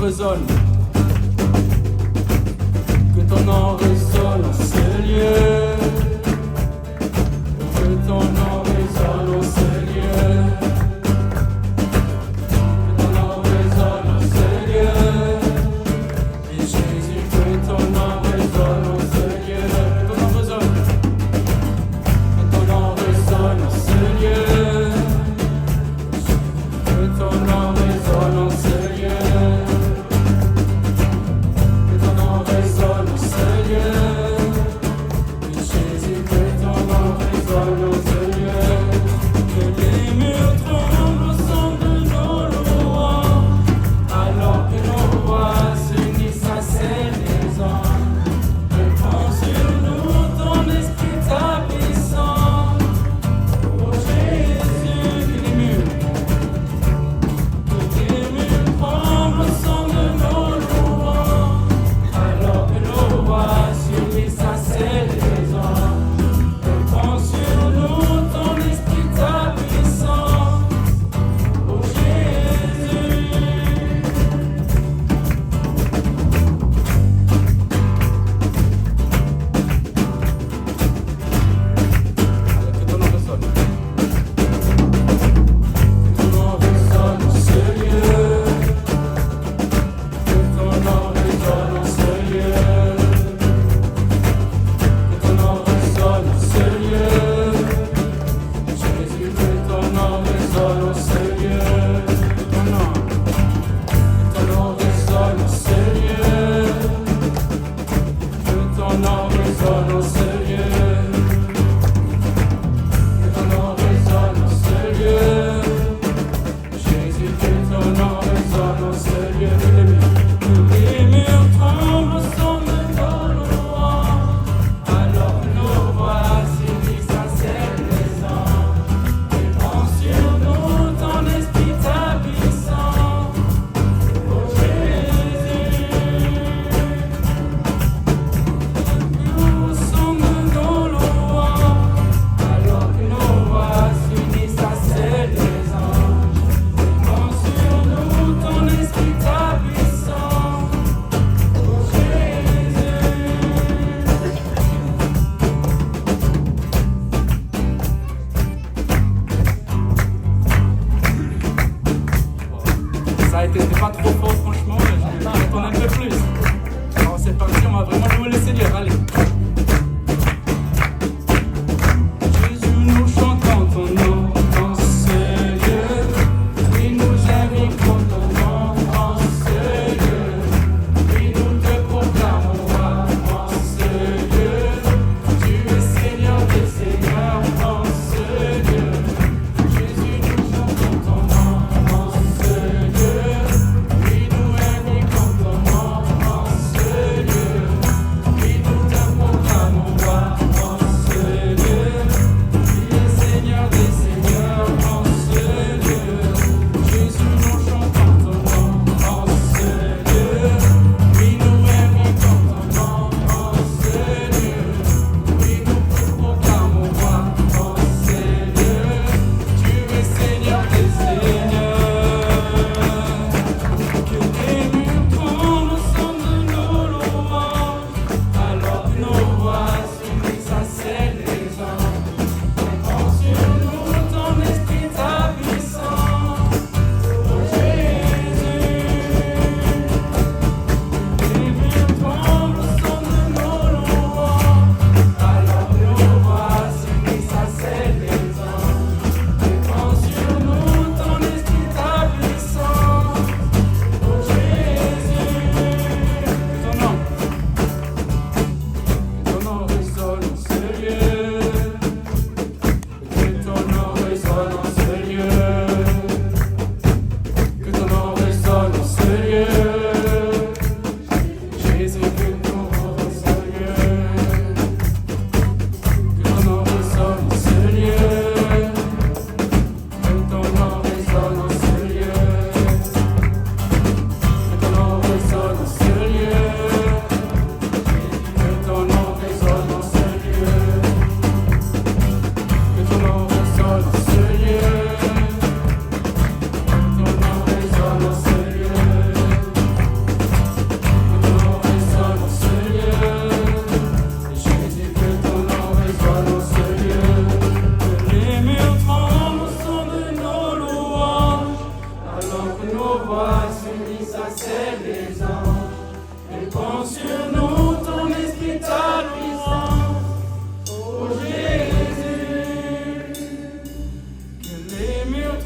résonne, que ton nom résonne en ce lieu, que ton nom résonne en ce lieu, que ton nom résonne en ce lieu, et Jésus, que ton nom résonne en ce lieu, que ton nom résonne, que ton nom résonne en ce lieu, que ton nom résonne en ce lieu. C'était pas trop fort franchement, mais j'attendais un peu plus. Alors c'est parti, on va vraiment jouer le Seigneur, allez. Jésus, nous chantons ton nom dans ce lieu. Oui, nous aimons ton nom dans ce lieu. Oui, nous te proclamons roi dans ce lieu. Tu es Seigneur des seigneurs dans ce lieu. Jésus, nous chantons ton nom dans ce lieu. Oui, nous aimons ton nom dans ce lieu. Oui, nous t'aimons.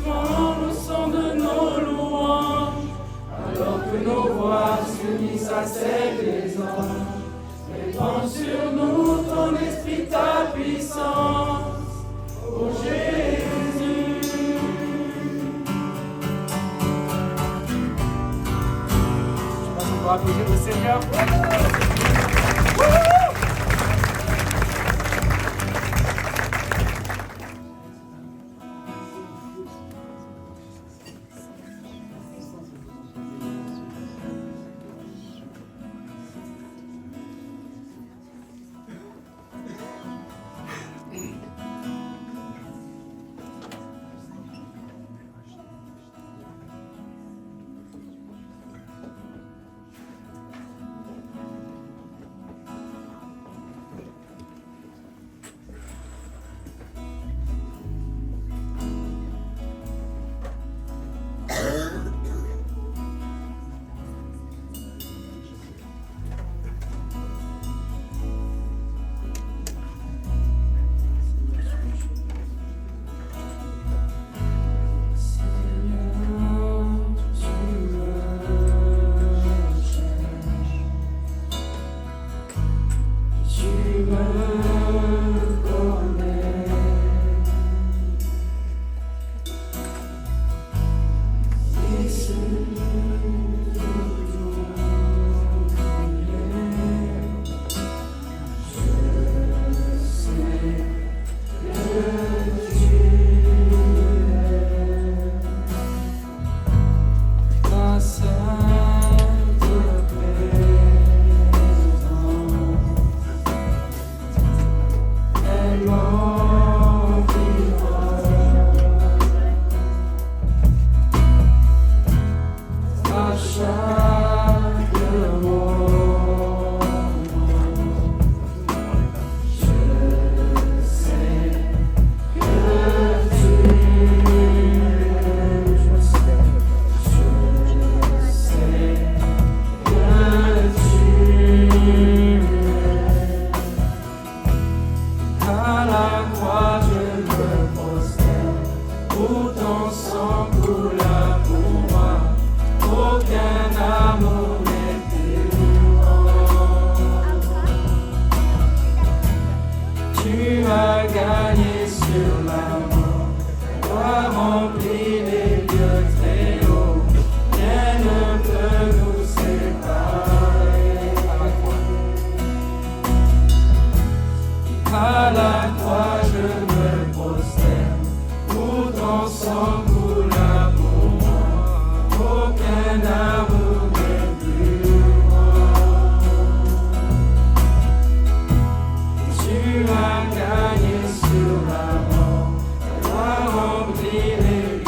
parfaitement le son de nos louanges, alors que nos voix s'unissent à celles des anges. Répands sur nous ton esprit, ta puissance, ô Jésus. Je pense qu'on va applaudir le Seigneur. Tu as gagné sur la mort, tu as rempli les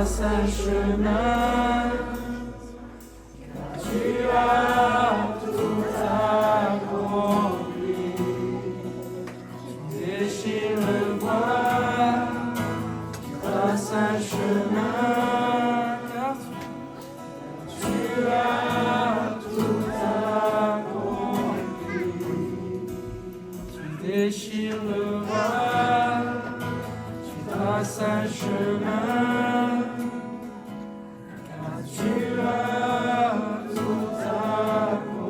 traces un chemin, car tu as tout accompli. Tu déchires le voile, tu traces un chemin, car tu as tout accompli. Tu déchires le voile, tu traces un chemin, car tu as tout accompli.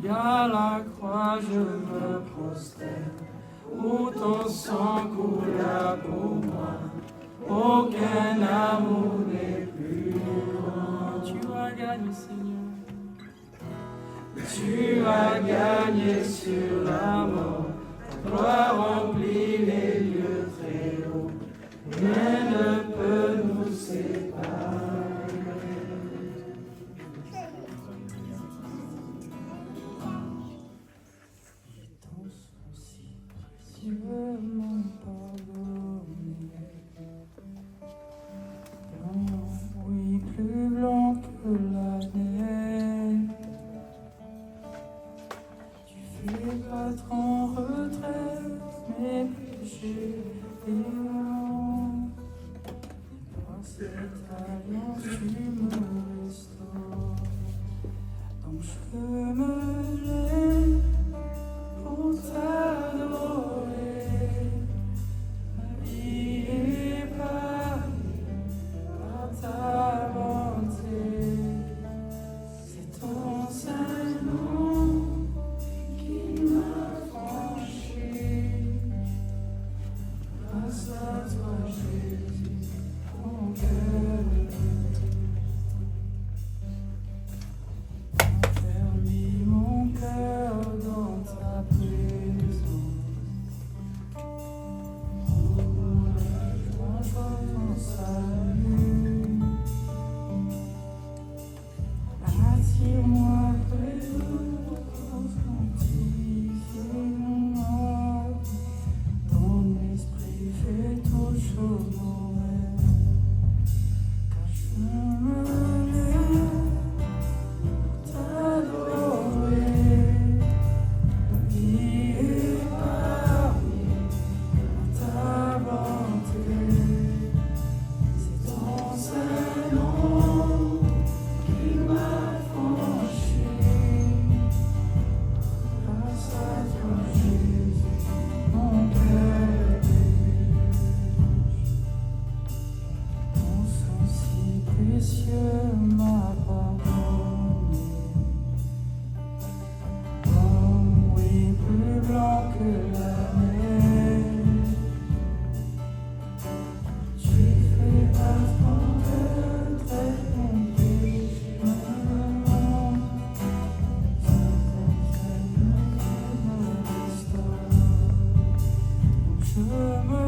Et à la croix je me prosterne, où ton sang coula pour moi. Aucun amour n'est plus grand. Tu as gagné, Seigneur. Tu as gagné sur la mort. Ta gloire remplit les lieux très hauts. Rien ne peut nous séparer. Ton souci, si vraiment pardonné. Oui, plus blanc que la neige. Tu fais battre en retraite mes péchés et non. Par cette alliance, tu me restaures. Donc je me lève pour t'adorer. Ma vie est parée par ta bonté. C'est ton saint nom qui m'a franchi. Grâce à toi, Jésus, mon cœur ferme mon cœur dans ta présence. Oh, ton salut. Attire-moi près de toi, sanctifie-moi. Ton esprit fait tout chaud mon rêve. Car je me lève pour t'adorer. Ma vie est parée par ta bonté. C'est ton saint nom qui m'a franchi. Grâce à toi, Jésus, mon cœur ton sang si précieux m'a pardonné. Oh oui, plus blanc que la neige. Tu fais battre en retraite mon péché, mon je me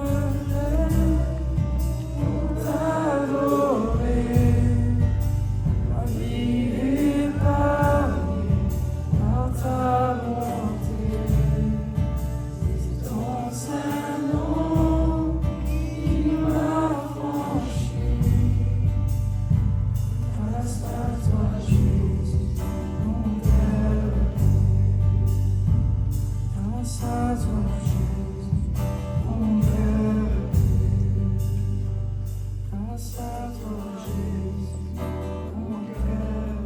lève pour t'adorer. Ma vie est parée par ta bonté. C'est ton saint nom qui m'a franchi. Grâce à toi, Jésus, mon cœur. Grâce à toi, Jésus, mon cœur. Grâce à toi, Jésus, mon cœur.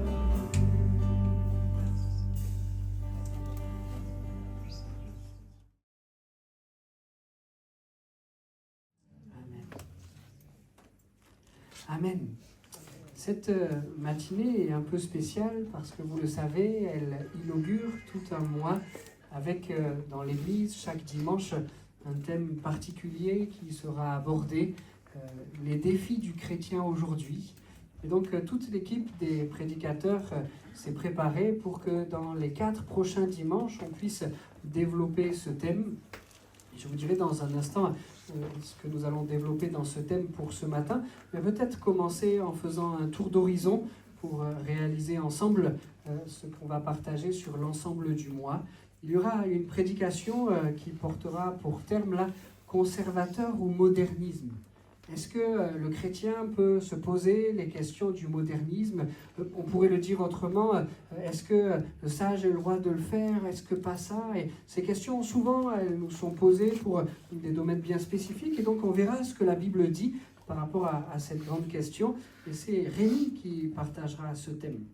Amen. Cette matinée est un peu spéciale parce que vous le savez, elle inaugure tout un mois avec dans l'église chaque dimanche un thème particulier qui sera abordé, les défis du chrétien aujourd'hui. Et donc toute l'équipe des prédicateurs s'est préparée pour que dans les 4 prochains dimanches, on puisse développer ce thème. Je vous dirai dans un instant ce que nous allons développer dans ce thème pour ce matin, mais peut-être commencer en faisant un tour d'horizon pour réaliser ensemble ce qu'on va partager sur l'ensemble du mois. Il y aura une prédication qui portera pour terme là, conservateur ou modernisme. Est-ce que le chrétien peut se poser les questions du modernisme? On pourrait le dire autrement, est-ce que le sage a le droit de le faire? Est-ce que pas ça? Et ces questions, souvent, elles nous sont posées pour des domaines bien spécifiques, et donc on verra ce que la Bible dit par rapport à cette grande question, et c'est Rémi qui partagera ce thème.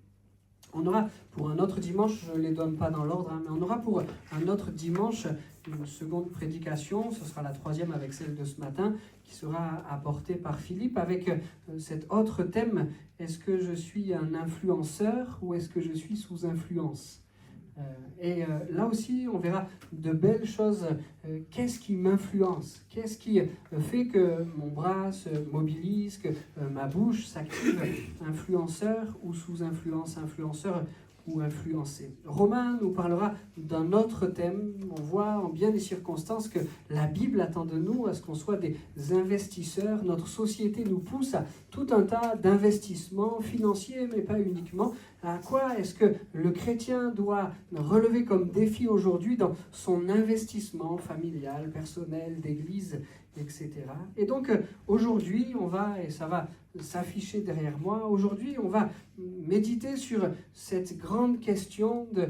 On aura pour un autre dimanche, je ne les donne pas dans l'ordre, mais on aura pour un autre dimanche une seconde prédication, ce sera la troisième avec celle de ce matin, qui sera apportée par Philippe avec cet autre thème, est-ce que je suis un influenceur ou est-ce que je suis sous influence? Là aussi, on verra de belles choses. Qu'est-ce qui m'influence? Qu'est-ce qui fait que mon bras se mobilise, que ma bouche s'active? Influenceur ou sous influence? Influenceur ou influencé? Romain nous parlera d'un autre thème. On voit en bien des circonstances que la Bible attend de nous à ce qu'on soit des investisseurs. Notre société nous pousse à tout un tas d'investissements financiers, mais pas uniquement. À quoi est-ce que le chrétien doit relever comme défi aujourd'hui dans son investissement familial, personnel, d'église, etc. Et donc aujourd'hui, on va, et ça va s'afficher derrière moi, aujourd'hui on va méditer sur cette grande question de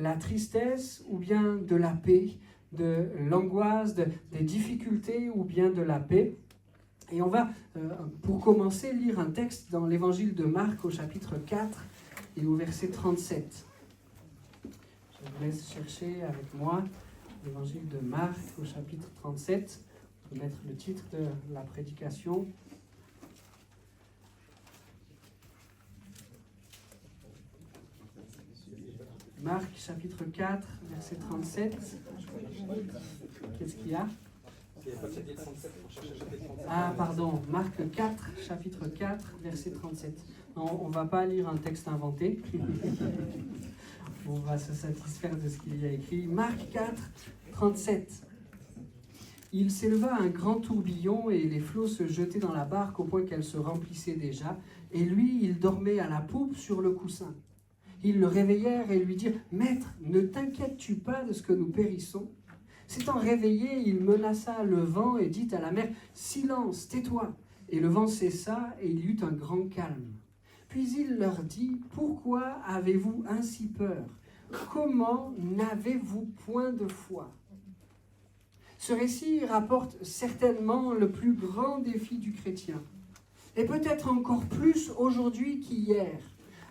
la tristesse ou bien de la paix, de l'angoisse, des difficultés ou bien de la paix. Et on va, pour commencer, lire un texte dans l'évangile de Marc au chapitre 4 et au verset 37. Je vous laisse chercher avec moi l'évangile de Marc au chapitre 37. Je vais mettre le titre de la prédication. Marc chapitre 4, verset 37. Qu'est-ce qu'il y a? Ah, pardon, Marc 4, chapitre 4, verset 37. Non, on ne va pas lire un texte inventé. On va se satisfaire de ce qu'il y a écrit. Marc 4, 37. Il s'éleva un grand tourbillon et les flots se jetaient dans la barque au point qu'elle se remplissait déjà. Et lui, il dormait à la poupe sur le coussin. Ils le réveillèrent et lui dirent « Maître, ne t'inquiètes-tu pas de ce que nous périssons ?» S'étant réveillé, il menaça le vent et dit à la mer « Silence, tais-toi !» Et le vent cessa et il y eut un grand calme. Puis il leur dit « Pourquoi avez-vous ainsi peur? Comment n'avez-vous point de foi ?» Ce récit rapporte certainement le plus grand défi du chrétien, et peut-être encore plus aujourd'hui qu'hier.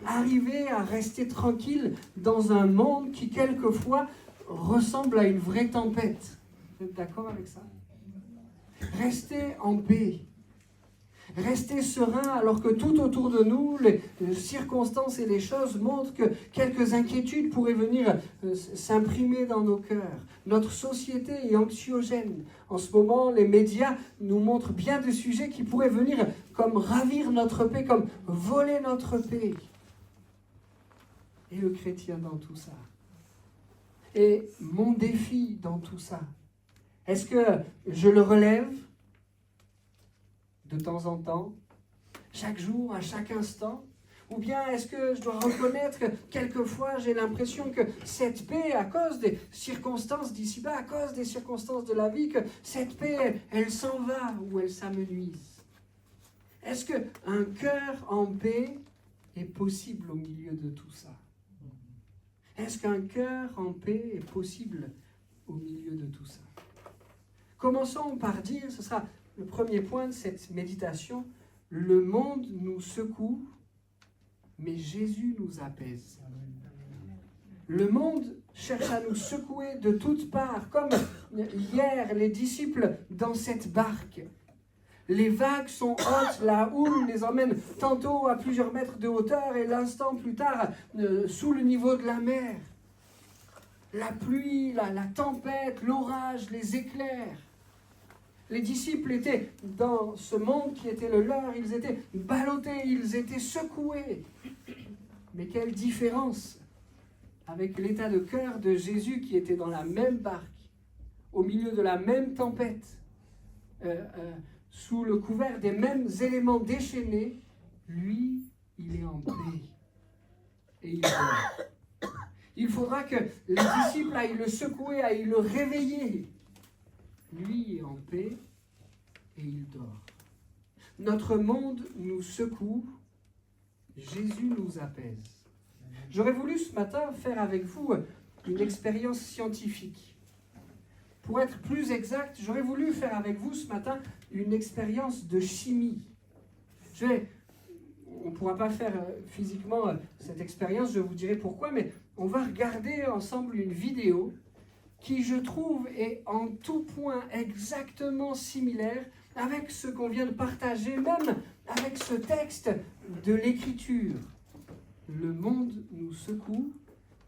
Arriver à rester tranquille dans un monde qui quelquefois ressemble à une vraie tempête. Vous êtes d'accord avec ça? Rester en paix. Rester serein alors que tout autour de nous, les circonstances et les choses montrent que quelques inquiétudes pourraient venir s'imprimer dans nos cœurs. Notre société est anxiogène. En ce moment, les médias nous montrent bien de sujets qui pourraient venir comme ravir notre paix, comme voler notre paix. Et le chrétien dans tout ça. Et mon défi dans tout ça, est-ce que je le relève de temps en temps, chaque jour, à chaque instant? Ou bien est-ce que je dois reconnaître que quelquefois j'ai l'impression que cette paix, à cause des circonstances d'ici-bas, à cause des circonstances de la vie, que cette paix, elle s'en va ou elle s'amenuise? Est-ce qu'un cœur en paix est possible au milieu de tout ça? Est-ce qu'un cœur en paix est possible au milieu de tout ça? Commençons par dire, ce sera le premier point de cette méditation, le monde nous secoue, mais Jésus nous apaise. Le monde cherche à nous secouer de toutes parts, comme hier les disciples dans cette barque. Les vagues sont hautes, la houle les emmène tantôt à plusieurs mètres de hauteur et l'instant plus tard sous le niveau de la mer. La pluie, la tempête, l'orage, les éclairs. Les disciples étaient dans ce monde qui était le leur, ils étaient ballottés, ils étaient secoués. Mais quelle différence avec l'état de cœur de Jésus qui était dans la même barque, au milieu de la même tempête, sous le couvert des mêmes éléments déchaînés. Lui, il est en paix et il dort. Il faudra que les disciples aillent le secouer, aillent le réveiller. Lui est en paix et il dort. Notre monde nous secoue, Jésus nous apaise. J'aurais voulu ce matin faire avec vous une expérience scientifique. Pour être plus exact, j'aurais voulu faire avec vous ce matin une expérience de chimie. On ne pourra pas faire physiquement cette expérience, je vous dirai pourquoi, mais on va regarder ensemble une vidéo qui, je trouve, est en tout point exactement similaire avec ce qu'on vient de partager, même avec ce texte de l'Écriture. Le monde nous secoue,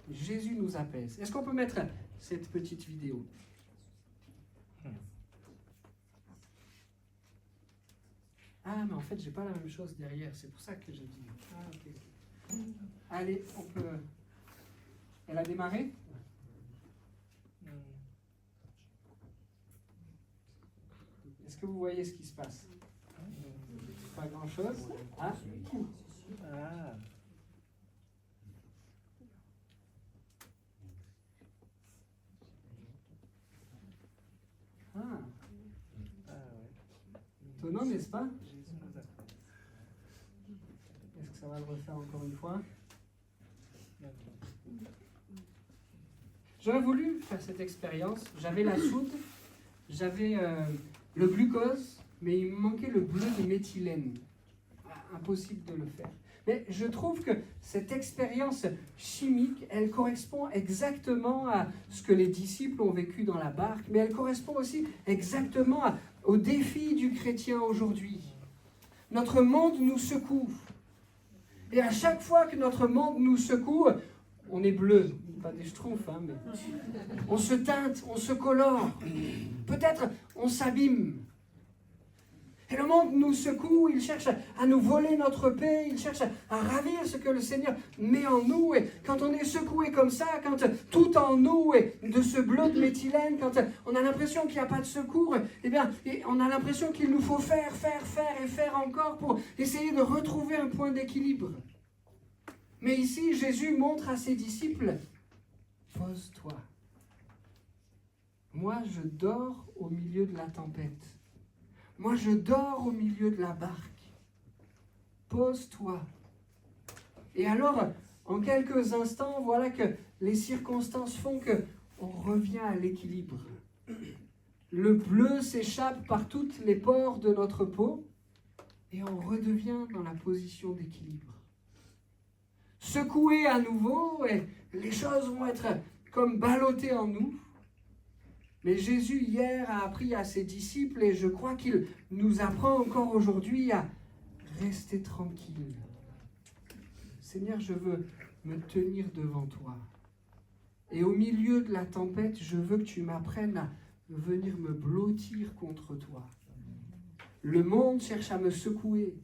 Jésus nous apaise. Est-ce qu'on peut mettre cette petite vidéo ? Ah, mais en fait, j'ai pas la même chose derrière, c'est pour ça que j'ai dit. Ah, ok. Allez, on peut... Elle a démarré ? Est-ce que vous voyez ce qui se passe ? Pas grand-chose. Ah. Ah. Étonnant, n'est-ce pas ? Est-ce que ça va le refaire encore une fois ? J'aurais voulu faire cette expérience. J'avais la soude, j'avais le glucose, mais il me manquait le bleu de méthylène. Impossible de le faire. Mais je trouve que cette expérience chimique, elle correspond exactement à ce que les disciples ont vécu dans la barque, mais elle correspond aussi exactement au défi du chrétien aujourd'hui. Notre monde nous secoue. Et à chaque fois que notre monde nous secoue, on est bleu. Pas des schtroumpfs, hein, mais on se teinte, on se colore. Peut-être on s'abîme. Et le monde nous secoue, il cherche à nous voler notre paix, il cherche à ravir ce que le Seigneur met en nous. Et quand on est secoué comme ça, quand tout en nous est de ce bleu de méthylène, quand on a l'impression qu'il n'y a pas de secours, eh bien, on a l'impression qu'il nous faut faire et faire encore pour essayer de retrouver un point d'équilibre. Mais ici, Jésus montre à ses disciples, pose-toi. Moi, je dors au milieu de la tempête. Moi, je dors au milieu de la barque. Pose-toi. Et alors, en quelques instants, voilà que les circonstances font qu'on revient à l'équilibre. Le bleu s'échappe par toutes les pores de notre peau et on redevient dans la position d'équilibre. Secoué à nouveau, et les choses vont être comme ballottées en nous. Mais Jésus, hier, a appris à ses disciples, et je crois qu'il nous apprend encore aujourd'hui à rester tranquille. Seigneur, je veux me tenir devant toi. Et au milieu de la tempête, je veux que tu m'apprennes à venir me blottir contre toi. Le monde cherche à me secouer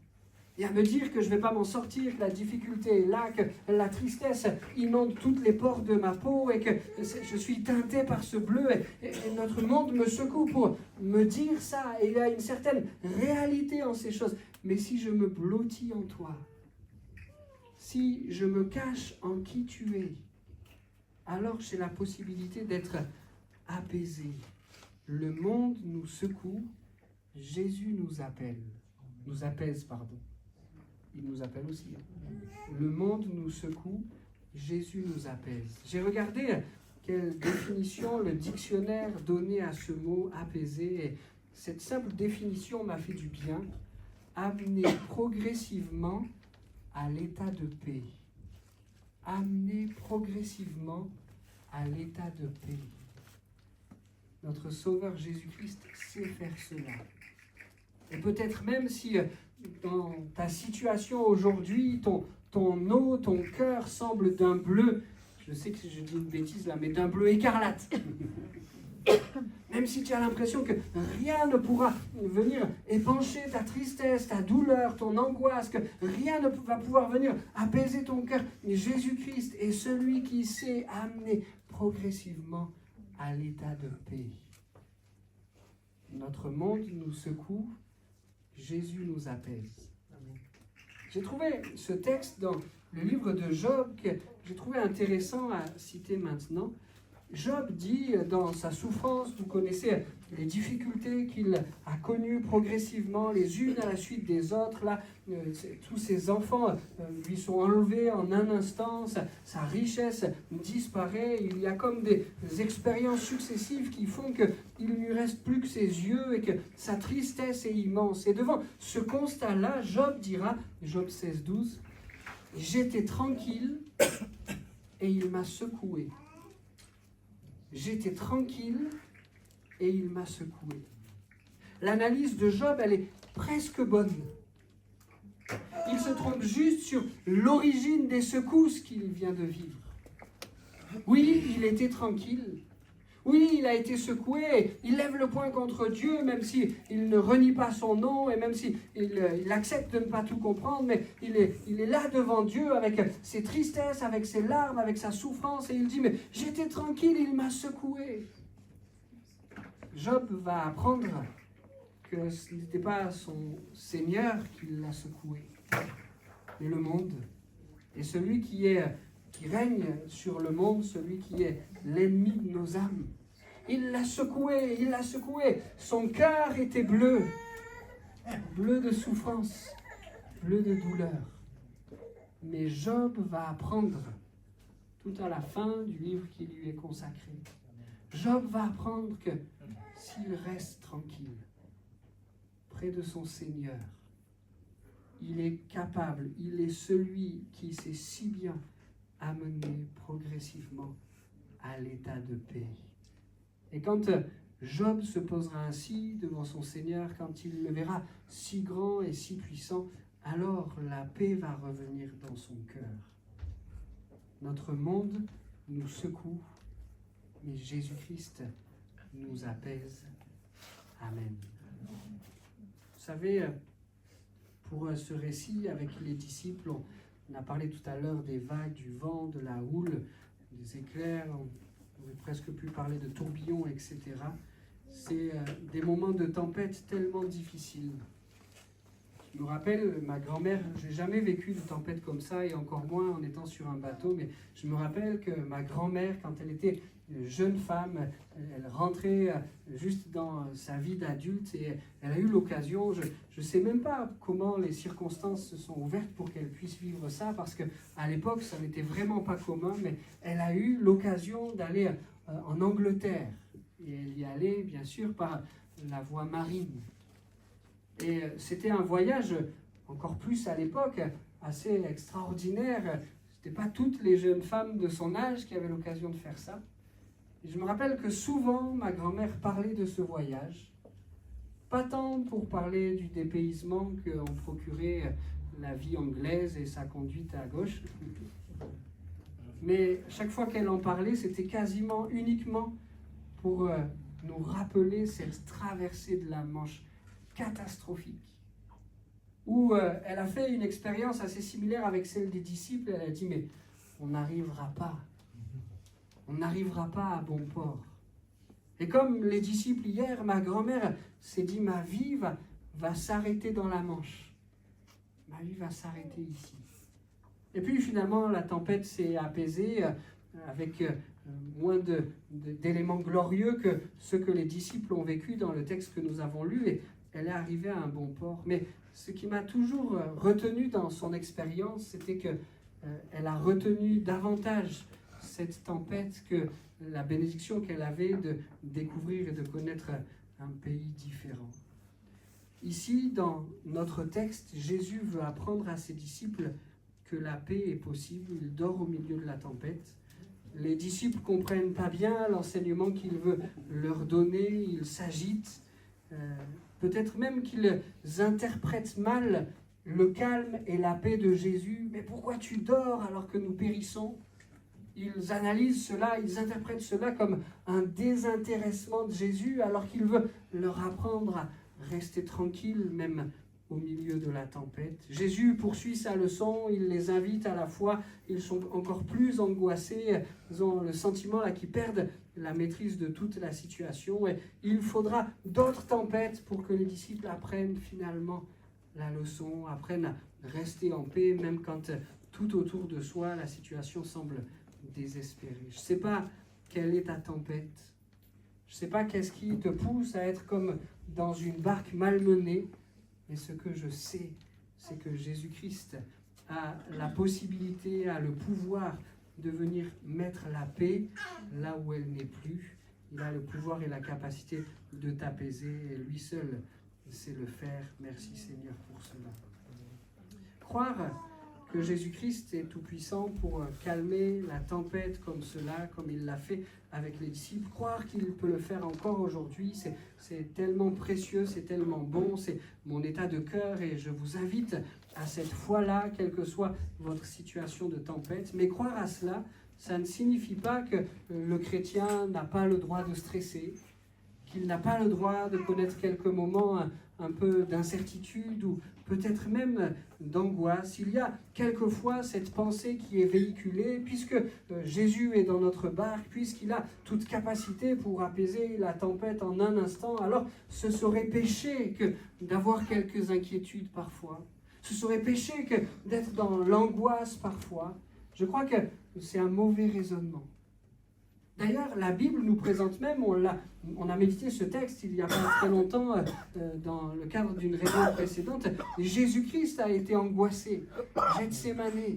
et à me dire que je ne vais pas m'en sortir, que la difficulté est là, que la tristesse inonde toutes les pores de ma peau et que je suis teinté par ce bleu. Et notre monde me secoue pour me dire ça. Et il y a une certaine réalité en ces choses. Mais si je me blottis en toi, si je me cache en qui tu es, alors j'ai la possibilité d'être apaisé. Le monde nous secoue, Jésus nous apaise, pardon. Il nous appelle aussi. Le monde nous secoue, Jésus nous apaise. J'ai regardé quelle définition le dictionnaire donnait à ce mot apaiser. Et cette simple définition m'a fait du bien. Amener progressivement à l'état de paix. Amener progressivement à l'état de paix. Notre Sauveur Jésus-Christ sait faire cela. Et peut-être même si dans ta situation aujourd'hui, ton cœur semble d'un bleu, je sais que je dis une bêtise là, mais d'un bleu écarlate. Même si tu as l'impression que rien ne pourra venir épancher ta tristesse, ta douleur, ton angoisse, que rien ne va pouvoir venir apaiser ton cœur, mais Jésus-Christ est celui qui sait amener progressivement à l'état de paix. Notre monde nous secoue, Jésus nous apaise. J'ai trouvé ce texte dans le livre de Job que j'ai trouvé intéressant à citer maintenant. Job dit dans sa souffrance, vous connaissez les difficultés qu'il a connues progressivement, les unes à la suite des autres. Là, tous ses enfants lui sont enlevés en un instant, sa richesse disparaît. Il y a comme des expériences successives qui font qu'il ne lui reste plus que ses yeux et que sa tristesse est immense. Et devant ce constat-là, Job dira, Job 16, 12, « J'étais tranquille et il m'a secoué. » J'étais tranquille et il m'a secoué. L'analyse de Job, elle est presque bonne. Il se trompe juste sur l'origine des secousses qu'il vient de vivre. Oui, il était tranquille. Oui, il a été secoué. Il lève le poing contre Dieu, même s'il ne renie pas son nom et même s'il accepte de ne pas tout comprendre, mais il est là devant Dieu avec ses tristesses, avec ses larmes, avec sa souffrance, et il dit, mais j'étais tranquille, il m'a secoué. Job va apprendre que ce n'était pas son Seigneur qui l'a secoué, mais le monde. Et celui qui règne sur le monde, celui qui est l'ennemi de nos âmes. Il l'a secoué, il l'a secoué. Son cœur était bleu, bleu de souffrance, bleu de douleur. Mais Job va apprendre, tout à la fin du livre qui lui est consacré, Job va apprendre que s'il reste tranquille, près de son Seigneur, il est capable, il est celui qui sait si bien amener progressivement à l'état de paix. Et quand Job se posera ainsi devant son Seigneur, quand il le verra si grand et si puissant, alors la paix va revenir dans son cœur. Notre monde nous secoue, mais Jésus-Christ nous apaise. Amen. Vous savez, pour ce récit avec les disciples, on a parlé tout à l'heure des vagues, du vent, de la houle, des éclairs, on aurait presque pu parler de tourbillons, etc. C'est des moments de tempête tellement difficiles. Je me rappelle, ma grand-mère, je n'ai jamais vécu de tempête comme ça, et encore moins en étant sur un bateau, mais je me rappelle que ma grand-mère, quand elle était jeune femme, elle rentrait juste dans sa vie d'adulte, et elle a eu l'occasion, je ne sais même pas comment les circonstances se sont ouvertes pour qu'elle puisse vivre ça, parce qu'à l'époque, ça n'était vraiment pas commun, mais elle a eu l'occasion d'aller en Angleterre, et elle y allait, bien sûr, par la voie marine. Et c'était un voyage, encore plus à l'époque, assez extraordinaire. Ce n'étaient pas toutes les jeunes femmes de son âge qui avaient l'occasion de faire ça. Et je me rappelle que souvent, ma grand-mère parlait de ce voyage, pas tant pour parler du dépaysement qu'en procurait la vie anglaise et sa conduite à gauche, mais chaque fois qu'elle en parlait, c'était quasiment uniquement pour nous rappeler cette traversée de la Manche catastrophique, où elle a fait une expérience assez similaire avec celle des disciples. Elle a dit, mais on n'arrivera pas à bon port. Et comme les disciples hier, ma grand-mère s'est dit, ma vie va s'arrêter dans la Manche, ma vie va s'arrêter ici. Et puis finalement la tempête s'est apaisée avec moins d'éléments glorieux que ceux que les disciples ont vécu dans le texte que nous avons lu, et elle est arrivée à un bon port. Mais ce qui m'a toujours retenu dans son expérience, c'était qu'elle a retenu davantage cette tempête que la bénédiction qu'elle avait de découvrir et de connaître un pays différent. Ici, dans notre texte, Jésus veut apprendre à ses disciples que la paix est possible. Il dort au milieu de la tempête. Les disciples ne comprennent pas bien l'enseignement qu'il veut leur donner, ils s'agitent. Peut-être même qu'ils interprètent mal le calme et la paix de Jésus. Mais pourquoi tu dors alors que nous périssons? Ils analysent cela, ils interprètent cela comme un désintéressement de Jésus, alors qu'il veut leur apprendre à rester tranquille, même au milieu de la tempête. Jésus poursuit sa leçon, il les invite à la foi, ils sont encore plus angoissés, ils ont le sentiment là qu'ils perdent la maîtrise de toute la situation, et il faudra d'autres tempêtes pour que les disciples apprennent finalement la leçon, apprennent à rester en paix, même quand tout autour de soi, la situation semble désespérée. Je ne sais pas quelle est ta tempête. Je ne sais pas qu'est-ce qui te pousse à être comme dans une barque malmenée, mais ce que je sais, c'est que Jésus-Christ a la possibilité, a le pouvoir de venir mettre la paix là où elle n'est plus. Il a le pouvoir et la capacité de t'apaiser, et lui seul sait le faire. Merci Seigneur pour cela. Croire que Jésus-Christ est tout-puissant pour calmer la tempête comme cela, comme il l'a fait avec les disciples. Croire qu'il peut le faire encore aujourd'hui, c'est tellement précieux, c'est tellement bon, c'est mon état de cœur et je vous invite à cette foi-là, quelle que soit votre situation de tempête. Mais croire à cela, ça ne signifie pas que le chrétien n'a pas le droit de stresser, qu'il n'a pas le droit de connaître quelques moments un peu d'incertitude ou peut-être même d'angoisse. Il y a quelquefois cette pensée qui est véhiculée, puisque Jésus est dans notre barque, puisqu'il a toute capacité pour apaiser la tempête en un instant, alors ce serait péché que d'avoir quelques inquiétudes parfois. Ce serait péché que d'être dans l'angoisse parfois. Je crois que c'est un mauvais raisonnement. D'ailleurs, la Bible nous présente même, on a médité ce texte il n'y a pas très longtemps dans le cadre d'une réunion précédente, Jésus-Christ a été angoissé, Gethsémane,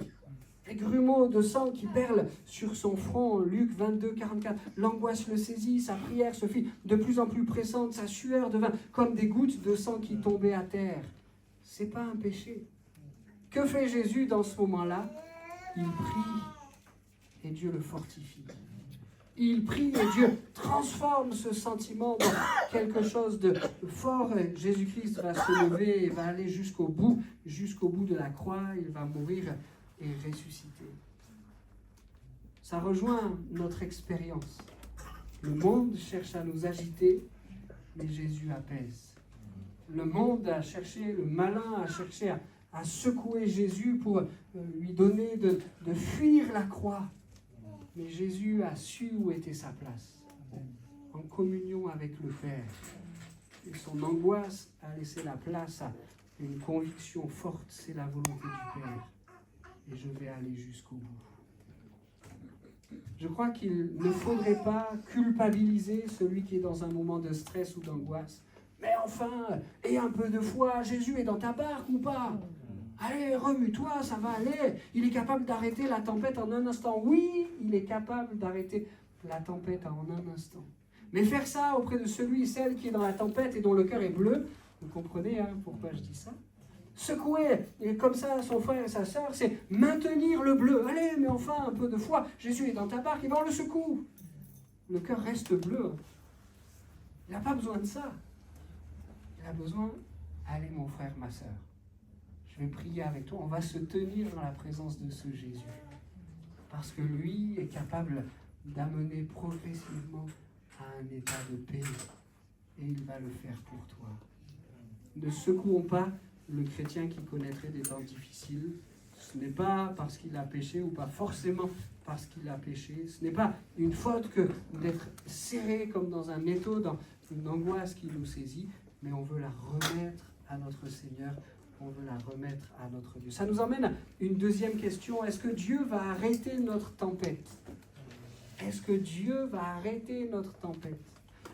les grumeaux de sang qui perlent sur son front, Luc 22, 44, l'angoisse le saisit, sa prière se fit de plus en plus pressante, sa sueur devint comme des gouttes de sang qui tombaient à terre. C'est pas un péché. Que fait Jésus dans ce moment-là? Il prie et Dieu le fortifie. Il prie et Dieu transforme ce sentiment dans quelque chose de fort. Jésus-Christ va se lever et va aller jusqu'au bout de la croix. Il va mourir et ressusciter. Ça rejoint notre expérience. Le monde cherche à nous agiter, mais Jésus apaise. Le monde a cherché, le malin a cherché à secouer Jésus pour lui donner de fuir la croix. Mais Jésus a su où était sa place, en communion avec le Père. Et son angoisse a laissé la place à une conviction forte, c'est la volonté du Père. Et je vais aller jusqu'au bout. Je crois qu'il ne faudrait pas culpabiliser celui qui est dans un moment de stress ou d'angoisse. Mais enfin, aie un peu de foi, Jésus est dans ta barque ou pas? Allez, remue-toi, ça va aller. Il est capable d'arrêter la tempête en un instant. Oui, il est capable d'arrêter la tempête en un instant. Mais faire ça auprès de celui et celle qui est dans la tempête et dont le cœur est bleu, vous comprenez pourquoi je dis ça? Secouer comme ça son frère et sa sœur, c'est maintenir le bleu. Allez, mais enfin, un peu de foi. Jésus est dans ta barque, et ben on le secoue. Le cœur reste bleu. Il n'a pas besoin de ça. Il a besoin, allez mon frère, ma sœur. Je vais prier avec toi, on va se tenir dans la présence de ce Jésus. Parce que lui est capable d'amener progressivement à un état de paix. Et il va le faire pour toi. Ne secouons pas le chrétien qui connaîtrait des temps difficiles. Ce n'est pas parce qu'il a péché ou pas forcément parce qu'il a péché. Ce n'est pas une faute que d'être serré comme dans un étau, dans une angoisse qui nous saisit, mais on veut la remettre à notre Seigneur. On veut la remettre à notre Dieu. Ça nous emmène à une deuxième question. Est-ce que Dieu va arrêter notre tempête? Est-ce que Dieu va arrêter notre tempête?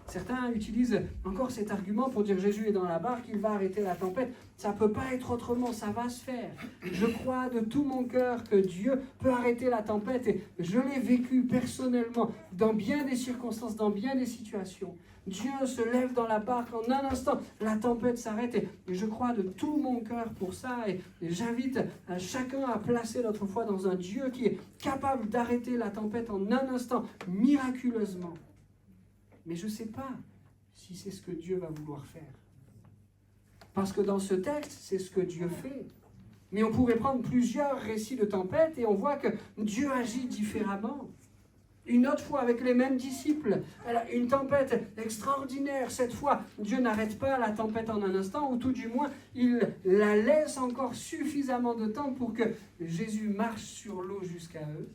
Certains utilisent encore cet argument pour dire Jésus est dans la barque, il va arrêter la tempête. Ça ne peut pas être autrement, ça va se faire. Je crois de tout mon cœur que Dieu peut arrêter la tempête et je l'ai vécu personnellement dans bien des circonstances, dans bien des situations. Dieu se lève dans la barque en un instant, la tempête s'arrête et je crois de tout mon cœur pour ça et j'invite chacun à placer notre foi dans un Dieu qui est capable d'arrêter la tempête en un instant, miraculeusement. Mais je ne sais pas si c'est ce que Dieu va vouloir faire. Parce que dans ce texte, c'est ce que Dieu fait. Mais on pourrait prendre plusieurs récits de tempête et on voit que Dieu agit différemment. Une autre fois avec les mêmes disciples, une tempête extraordinaire. Cette fois, Dieu n'arrête pas la tempête en un instant, ou tout du moins, il la laisse encore suffisamment de temps pour que Jésus marche sur l'eau jusqu'à eux.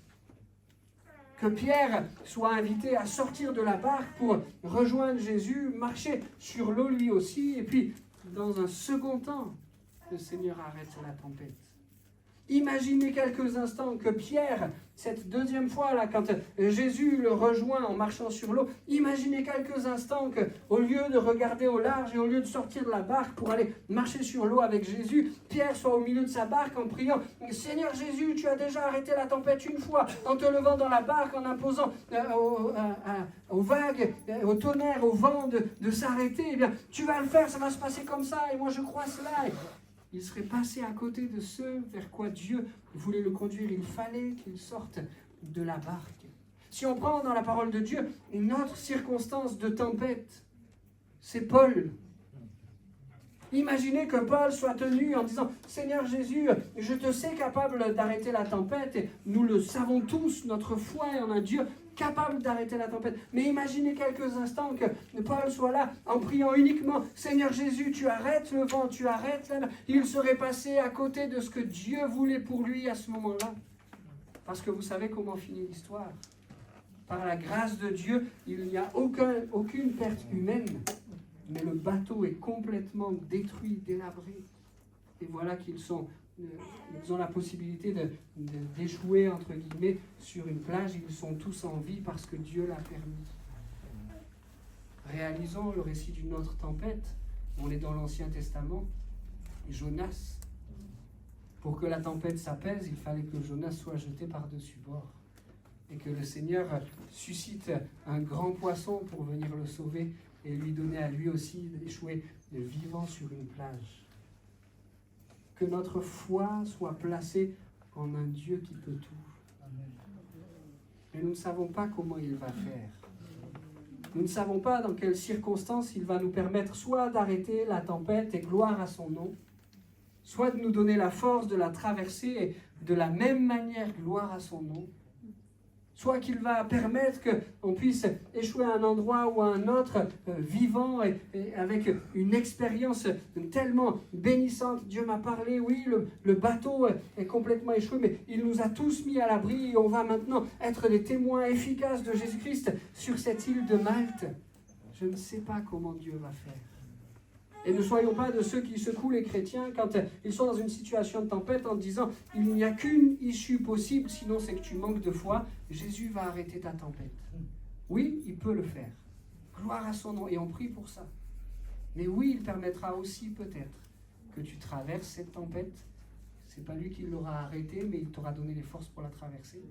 Que Pierre soit invité à sortir de la barque pour rejoindre Jésus, marcher sur l'eau lui aussi, et puis, dans un second temps, le Seigneur arrête la tempête. Imaginez quelques instants que Pierre, cette deuxième fois, là, quand Jésus le rejoint en marchant sur l'eau, imaginez quelques instants qu'au lieu de regarder au large et au lieu de sortir de la barque pour aller marcher sur l'eau avec Jésus, Pierre soit au milieu de sa barque en priant « Seigneur Jésus, tu as déjà arrêté la tempête une fois en te levant dans la barque, en imposant aux vagues, au tonnerre, au vent de s'arrêter. Eh bien, tu vas le faire, ça va se passer comme ça et moi je crois cela. » Il serait passé à côté de ce vers quoi Dieu voulait le conduire. Il fallait qu'il sorte de la barque. Si on prend dans la parole de Dieu une autre circonstance de tempête, c'est Paul. Imaginez que Paul soit tenu en disant « Seigneur Jésus, je te sais capable d'arrêter la tempête. » Et nous le savons tous, notre foi est en un Dieu capable d'arrêter la tempête. Mais imaginez quelques instants que Paul soit là en priant uniquement « Seigneur Jésus, tu arrêtes le vent, tu arrêtes la mer. » Il serait passé à côté de ce que Dieu voulait pour lui à ce moment-là. Parce que vous savez comment finit l'histoire. Par la grâce de Dieu, il n'y a aucune perte humaine. Mais le bateau est complètement détruit, délabré. Et voilà qu'ils ont la possibilité d'échouer, entre guillemets, sur une plage. Ils sont tous en vie parce que Dieu l'a permis. Réalisons le récit d'une autre tempête. On est dans l'Ancien Testament. Jonas. Pour que la tempête s'apaise, il fallait que Jonas soit jeté par-dessus bord. Et que le Seigneur suscite un grand poisson pour venir le sauver et lui donner à lui aussi d'échouer vivant sur une plage. Que notre foi soit placée en un Dieu qui peut tout. Mais nous ne savons pas comment il va faire. Nous ne savons pas dans quelles circonstances il va nous permettre soit d'arrêter la tempête et gloire à son nom, soit de nous donner la force de la traverser et de la même manière gloire à son nom, soit qu'il va permettre qu'on puisse échouer à un endroit ou à un autre, vivant et avec une expérience tellement bénissante. Dieu m'a parlé, oui, le bateau est complètement échoué, mais il nous a tous mis à l'abri et on va maintenant être des témoins efficaces de Jésus-Christ sur cette île de Malte. Je ne sais pas comment Dieu va faire. Et ne soyons pas de ceux qui secouent les chrétiens quand ils sont dans une situation de tempête en disant « Il n'y a qu'une issue possible, sinon c'est que tu manques de foi. Jésus va arrêter ta tempête. » Oui, il peut le faire. Gloire à son nom. Et on prie pour ça. Mais oui, il permettra aussi peut-être que tu traverses cette tempête. Ce n'est pas lui qui l'aura arrêtée, mais il t'aura donné les forces pour la traverser.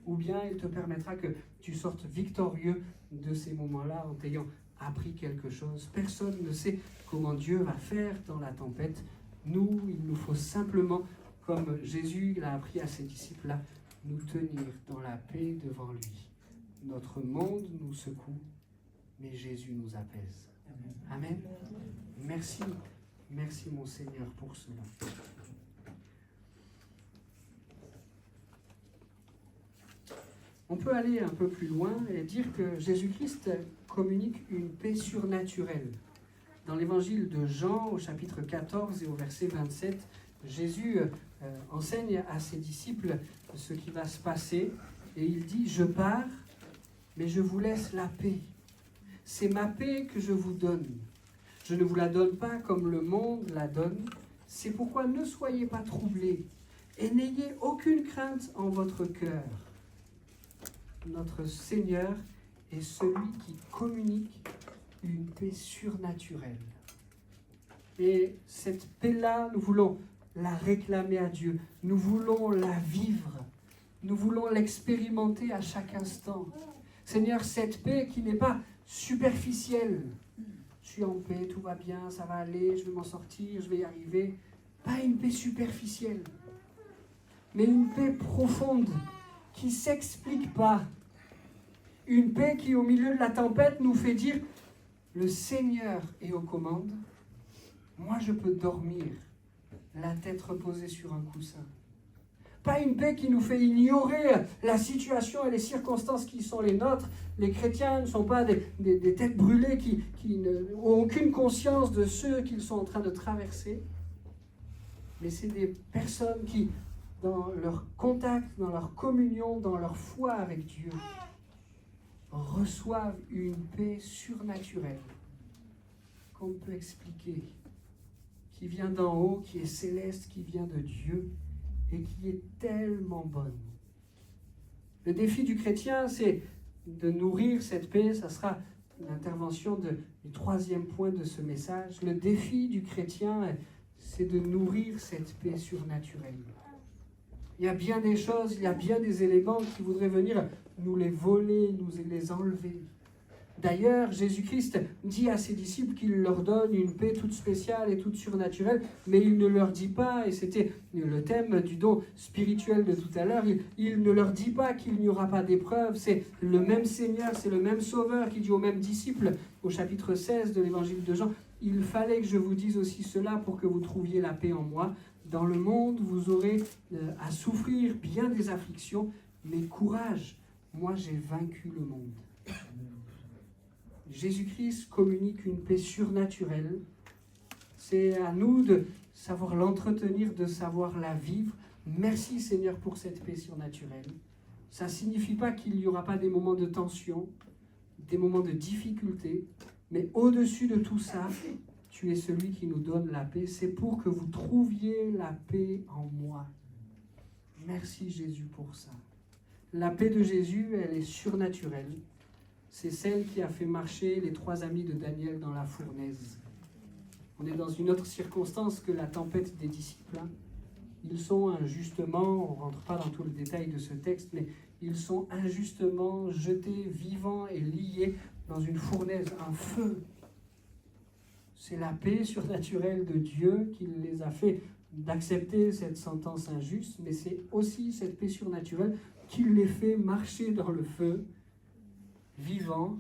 Ou bien il te permettra que tu sortes victorieux de ces moments-là en t'ayant appris quelque chose. Personne ne sait comment Dieu va faire dans la tempête. Nous, il nous faut simplement, comme Jésus l'a appris à ses disciples-là, nous tenir dans la paix devant lui. Notre monde nous secoue, mais Jésus nous apaise. Amen. Merci. Merci mon Seigneur pour cela. On peut aller un peu plus loin et dire que Jésus-Christ communique une paix surnaturelle. Dans l'évangile de Jean, au chapitre 14 et au verset 27, Jésus enseigne à ses disciples ce qui va se passer et il dit « Je pars, mais je vous laisse la paix. C'est ma paix que je vous donne. Je ne vous la donne pas comme le monde la donne. C'est pourquoi ne soyez pas troublés et n'ayez aucune crainte en votre cœur. » Notre Seigneur est celui qui communique une paix surnaturelle. Et cette paix-là, nous voulons la réclamer à Dieu. Nous voulons la vivre. Nous voulons l'expérimenter à chaque instant. Seigneur, cette paix qui n'est pas superficielle. Je suis en paix, tout va bien, ça va aller, je vais m'en sortir, je vais y arriver. Pas une paix superficielle, mais une paix profonde qui ne s'explique pas. Une paix qui, au milieu de la tempête, nous fait dire « Le Seigneur est aux commandes. Moi, je peux dormir, la tête reposée sur un coussin. » Pas une paix qui nous fait ignorer la situation et les circonstances qui sont les nôtres. Les chrétiens ne sont pas des têtes brûlées qui n'ont aucune conscience de ce qu'ils sont en train de traverser. Mais c'est des personnes qui, dans leur contact, dans leur communion, dans leur foi avec Dieu, reçoivent une paix surnaturelle qu'on ne peut expliquer, qui vient d'en haut, qui est céleste, qui vient de Dieu et qui est tellement bonne. Le défi du chrétien, c'est de nourrir cette paix. Ça sera l'intervention du troisième point de ce message. Le défi du chrétien, c'est de nourrir cette paix surnaturelle. Il y a bien des choses, il y a bien des éléments qui voudraient venir nous les voler, nous les enlever. D'ailleurs, Jésus-Christ dit à ses disciples qu'il leur donne une paix toute spéciale et toute surnaturelle, mais il ne leur dit pas, et c'était le thème du don spirituel de tout à l'heure, il ne leur dit pas qu'il n'y aura pas d'épreuve. C'est le même Seigneur, c'est le même Sauveur qui dit aux mêmes disciples, au chapitre 16 de l'évangile de Jean, « Il fallait que je vous dise aussi cela pour que vous trouviez la paix en moi. Dans le monde, vous aurez à souffrir bien des afflictions, mais courage, moi j'ai vaincu le monde. » Jésus-Christ communique une paix surnaturelle. C'est à nous de savoir l'entretenir, de savoir la vivre. Merci Seigneur pour cette paix surnaturelle. Ça ne signifie pas qu'il n'y aura pas des moments de tension, des moments de difficulté, mais au-dessus de tout ça, tu es celui qui nous donne la paix. C'est pour que vous trouviez la paix en moi. Merci Jésus pour ça. La paix de Jésus, elle est surnaturelle. C'est celle qui a fait marcher les 3 amis de Daniel dans la fournaise. On est dans une autre circonstance que la tempête des disciples. Ils sont injustement, on ne rentre pas dans tout le détail de ce texte, mais ils sont injustement jetés, vivants et liés dans une fournaise, un feu. C'est la paix surnaturelle de Dieu qui les a fait d'accepter cette sentence injuste, mais c'est aussi cette paix surnaturelle qui les fait marcher dans le feu, vivant,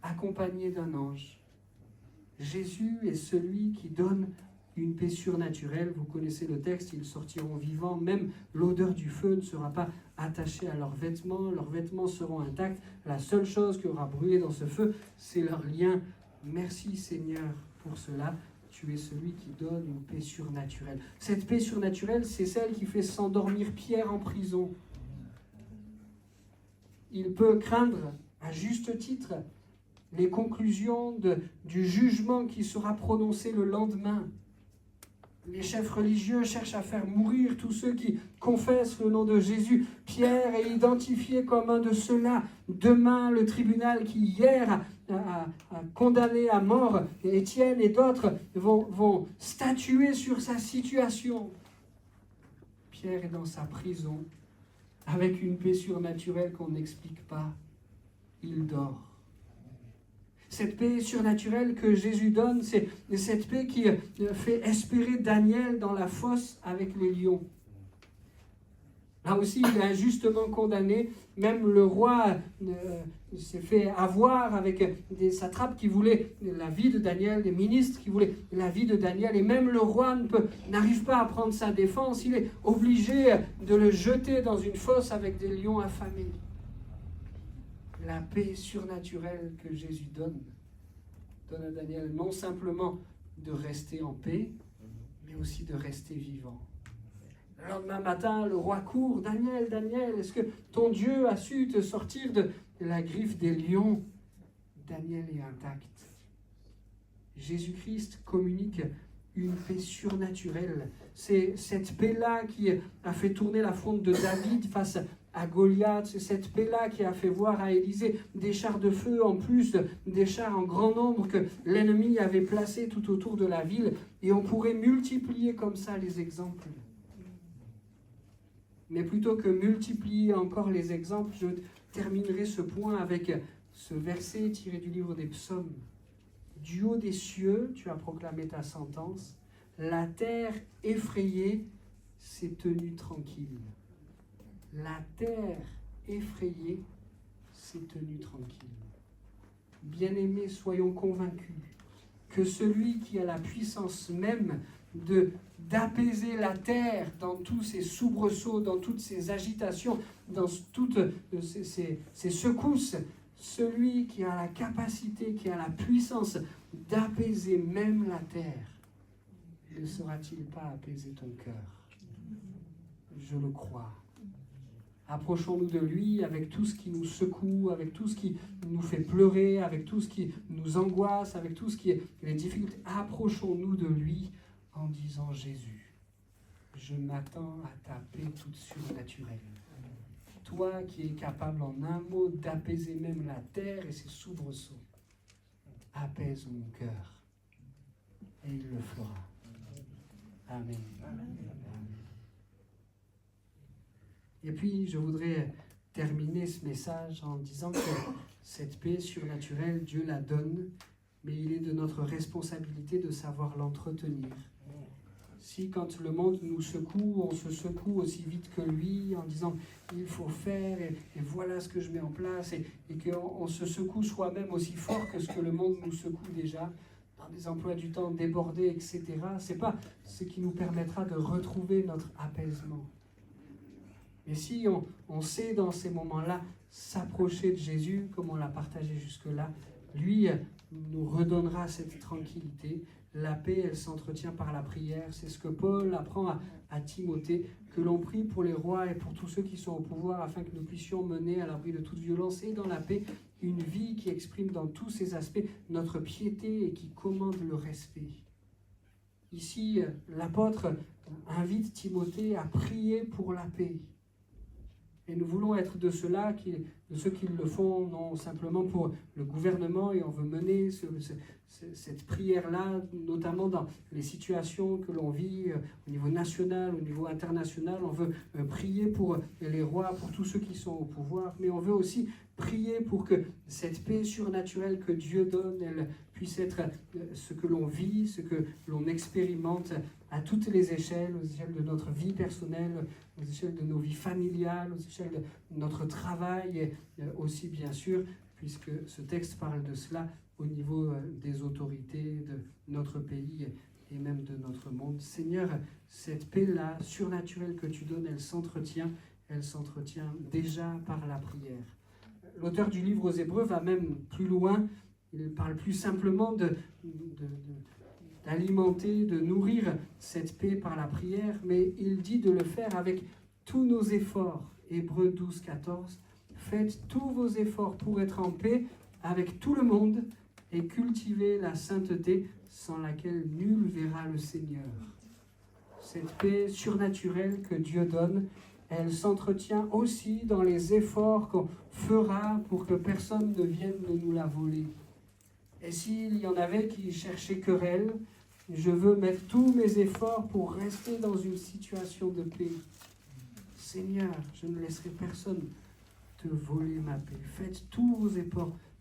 accompagné d'un ange. Jésus est celui qui donne une paix surnaturelle. Vous connaissez le texte, ils sortiront vivants, même l'odeur du feu ne sera pas attachée à leurs vêtements seront intacts. La seule chose qui aura brûlé dans ce feu, c'est leur lien. Merci Seigneur pour cela. Tu es celui qui donne une paix surnaturelle. Cette paix surnaturelle, c'est celle qui fait s'endormir Pierre en prison. Il peut craindre à juste titre les conclusions du jugement qui sera prononcé le lendemain. Les chefs religieux cherchent à faire mourir tous ceux qui confessent le nom de Jésus. Pierre est identifié comme un de ceux-là. Demain, le tribunal qui hier a condamné à mort Étienne et d'autres vont statuer sur sa situation. Pierre est dans sa prison avec une paix surnaturelle qu'on n'explique pas. Il dort. Cette paix surnaturelle que Jésus donne, c'est cette paix qui fait espérer Daniel dans la fosse avec les lions. Là aussi, il est injustement condamné. Même le roi s'est fait avoir avec des satrapes qui voulaient la vie de Daniel, des ministres qui voulaient la vie de Daniel. Et même le roi n'arrive pas à prendre sa défense. Il est obligé de le jeter dans une fosse avec des lions affamés. La paix surnaturelle que Jésus donne à Daniel, non simplement de rester en paix, mais aussi de rester vivant. Le lendemain matin, le roi court. Daniel, Daniel, est-ce que ton Dieu a su te sortir de la griffe des lions? Daniel est intact. Jésus-Christ communique une paix surnaturelle. C'est cette paix-là qui a fait tourner la fronde de David face à Goliath. C'est cette paix-là qui a fait voir à Élisée des chars de feu en plus des chars en grand nombre que l'ennemi avait placés tout autour de la ville. Et on pourrait multiplier comme ça les exemples. Mais plutôt que multiplier encore les exemples, je terminerai ce point avec ce verset tiré du livre des Psaumes. Du haut des cieux, tu as proclamé ta sentence. La terre effrayée s'est tenue tranquille. La terre effrayée s'est tenue tranquille. Bien-aimés, soyons convaincus que celui qui a la puissance même d'apaiser la terre dans tous ses soubresauts, dans toutes ses agitations, dans toutes ses secousses, celui qui a la capacité, qui a la puissance d'apaiser même la terre, ne sera-t-il pas apaiser ton cœur? Je le crois. Approchons-nous de lui avec tout ce qui nous secoue, avec tout ce qui nous fait pleurer, avec tout ce qui nous angoisse, avec tout ce qui est les difficultés. Approchons-nous de lui en disant Jésus, je m'attends à ta paix toute surnaturelle. Toi qui es capable en un mot d'apaiser même la terre et ses soubresauts, apaise mon cœur et il le fera. Amen. Et puis je voudrais terminer ce message en disant que cette paix surnaturelle, Dieu la donne, mais il est de notre responsabilité de savoir l'entretenir. Si quand le monde nous secoue, on se secoue aussi vite que lui en disant il faut faire et voilà ce que je mets en place et qu'on se secoue soi-même aussi fort que ce que le monde nous secoue déjà, dans des emplois du temps débordés, etc. Ce n'est pas ce qui nous permettra de retrouver notre apaisement. Mais si on sait dans ces moments-là s'approcher de Jésus, comme on l'a partagé jusque-là, lui nous redonnera cette tranquillité. La paix, elle s'entretient par la prière. C'est ce que Paul apprend à Timothée, que l'on prie pour les rois et pour tous ceux qui sont au pouvoir, afin que nous puissions mener à l'abri de toute violence et dans la paix une vie qui exprime dans tous ses aspects notre piété et qui commande le respect. Ici, l'apôtre invite Timothée à prier pour la paix. Et nous voulons être de ceux-là, de ceux qui le font non simplement pour le gouvernement, et on veut mener cette prière-là, notamment dans les situations que l'on vit au niveau national, au niveau international. On veut prier pour les rois, pour tous ceux qui sont au pouvoir, mais on veut aussi prier pour que cette paix surnaturelle que Dieu donne, elle puisse être ce que l'on vit, ce que l'on expérimente à toutes les échelles, aux échelles de notre vie personnelle, aux échelles de nos vies familiales, aux échelles de notre travail, et aussi bien sûr, puisque ce texte parle de cela, au niveau des autorités de notre pays et même de notre monde. Seigneur, cette paix-là, surnaturelle que tu donnes, elle s'entretient déjà par la prière. L'auteur du livre aux Hébreux va même plus loin, il parle plus simplement d'alimenter, de nourrir cette paix par la prière, mais il dit de le faire avec tous nos efforts. Hébreux 12, 14. Faites tous vos efforts pour être en paix avec tout le monde et cultivez la sainteté sans laquelle nul verra le Seigneur. Cette paix surnaturelle que Dieu donne, elle s'entretient aussi dans les efforts qu'on fera pour que personne ne vienne nous la voler. Et s'il y en avait qui cherchaient querelle, je veux mettre tous mes efforts pour rester dans une situation de paix. Seigneur, je ne laisserai personne te voler ma paix. Faites tous vos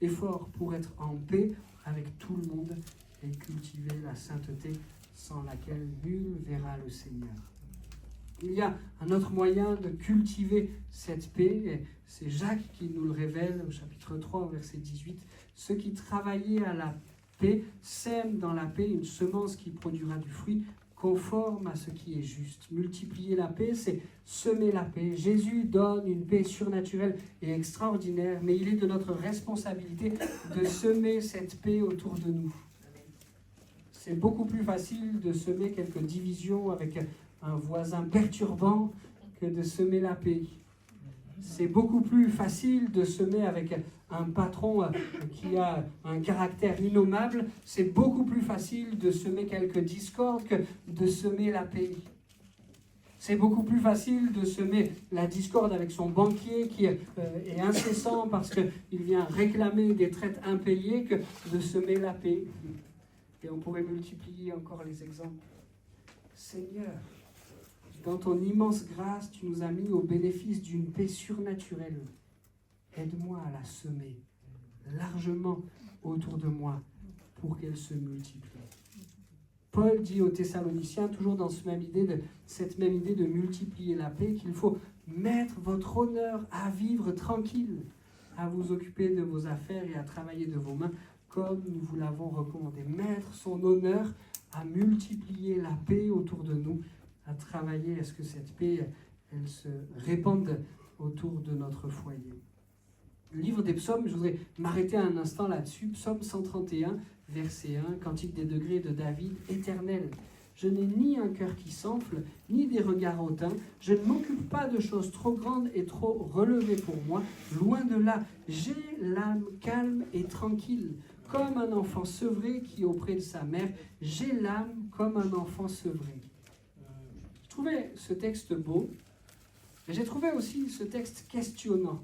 efforts pour être en paix avec tout le monde et cultiver la sainteté sans laquelle nul verra le Seigneur. Il y a un autre moyen de cultiver cette paix, et c'est Jacques qui nous le révèle au chapitre 3, au verset 18. Ceux qui travaillaient à la paix sèment dans la paix une semence qui produira du fruit conforme à ce qui est juste. Multiplier la paix, c'est semer la paix. Jésus donne une paix surnaturelle et extraordinaire, mais il est de notre responsabilité de semer cette paix autour de nous. C'est beaucoup plus facile de semer quelques divisions avec un voisin perturbant que de semer la paix. C'est beaucoup plus facile de semer avec un patron qui a un caractère innommable. C'est beaucoup plus facile de semer quelques discordes que de semer la paix. C'est beaucoup plus facile de semer la discorde avec son banquier qui est incessant parce qu'il vient réclamer des traites impayées que de semer la paix. Et on pourrait multiplier encore les exemples. Seigneur, dans ton immense grâce, tu nous as mis au bénéfice d'une paix surnaturelle. Aide-moi à la semer largement autour de moi pour qu'elle se multiplie. Paul dit aux Thessaloniciens, toujours dans cette même idée de multiplier la paix, qu'il faut mettre votre honneur à vivre tranquille, à vous occuper de vos affaires et à travailler de vos mains, comme nous vous l'avons recommandé. Mettre son honneur à multiplier la paix autour de nous, à travailler à ce que cette paix, elle se répande autour de notre foyer. Le livre des psaumes, je voudrais m'arrêter un instant là-dessus. Psaume 131, verset 1, Cantique des degrés de David, Éternel, je n'ai ni un cœur qui s'enfle, ni des regards hautains. Je ne m'occupe pas de choses trop grandes et trop relevées pour moi. Loin de là, j'ai l'âme calme et tranquille, comme un enfant sevré qui est auprès de sa mère. J'ai l'âme comme un enfant sevré. Je trouvais ce texte beau, mais j'ai trouvé aussi ce texte questionnant.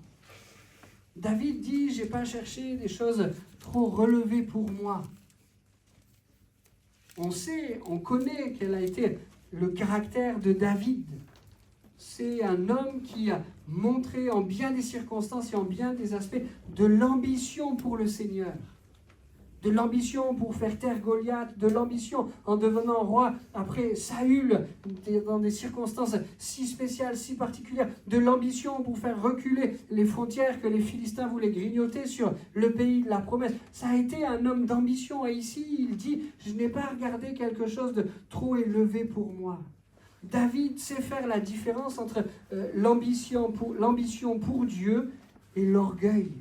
David dit, j'ai pas cherché des choses trop relevées pour moi. On connaît quel a été le caractère de David. C'est un homme qui a montré en bien des circonstances et en bien des aspects de l'ambition pour le Seigneur. De l'ambition pour faire taire Goliath, de l'ambition en devenant roi après Saül, dans des circonstances si spéciales, si particulières, de l'ambition pour faire reculer les frontières que les Philistins voulaient grignoter sur le pays de la promesse. Ça a été un homme d'ambition, et ici il dit, je n'ai pas regardé quelque chose de trop élevé pour moi. David sait faire la différence entre l'ambition pour Dieu et l'orgueil.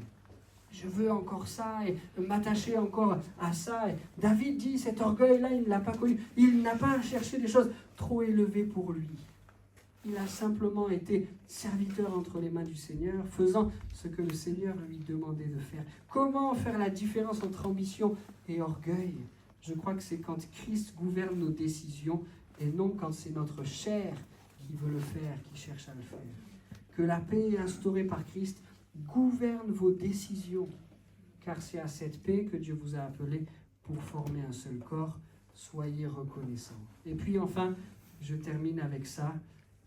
Je veux encore ça et m'attacher encore à ça. Et David dit, cet orgueil-là, il ne l'a pas connu. Il n'a pas cherché des choses trop élevées pour lui. Il a simplement été serviteur entre les mains du Seigneur, faisant ce que le Seigneur lui demandait de faire. Comment faire la différence entre ambition et orgueil? Je crois que c'est quand Christ gouverne nos décisions et non quand c'est notre chair qui veut le faire, qui cherche à le faire. Que la paix instaurée par Christ gouverne vos décisions, car c'est à cette paix que Dieu vous a appelé pour former un seul corps. Soyez reconnaissants. Et puis enfin, je termine avec ça.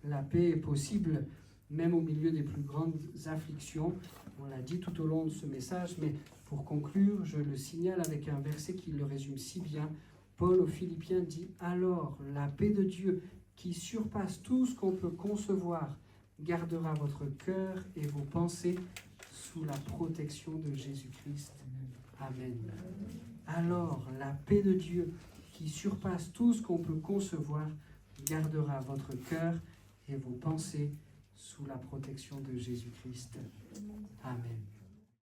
La paix est possible même au milieu des plus grandes afflictions. On l'a dit tout au long de ce message, mais pour conclure, je le signale avec un verset qui le résume si bien. Paul aux Philippiens dit « Alors, la paix de Dieu, qui surpasse tout ce qu'on peut concevoir, gardera votre cœur et vos pensées sous la protection de Jésus-Christ. Amen. » Alors, la paix de Dieu, qui surpasse tout ce qu'on peut concevoir, gardera votre cœur et vos pensées sous la protection de Jésus-Christ. Amen.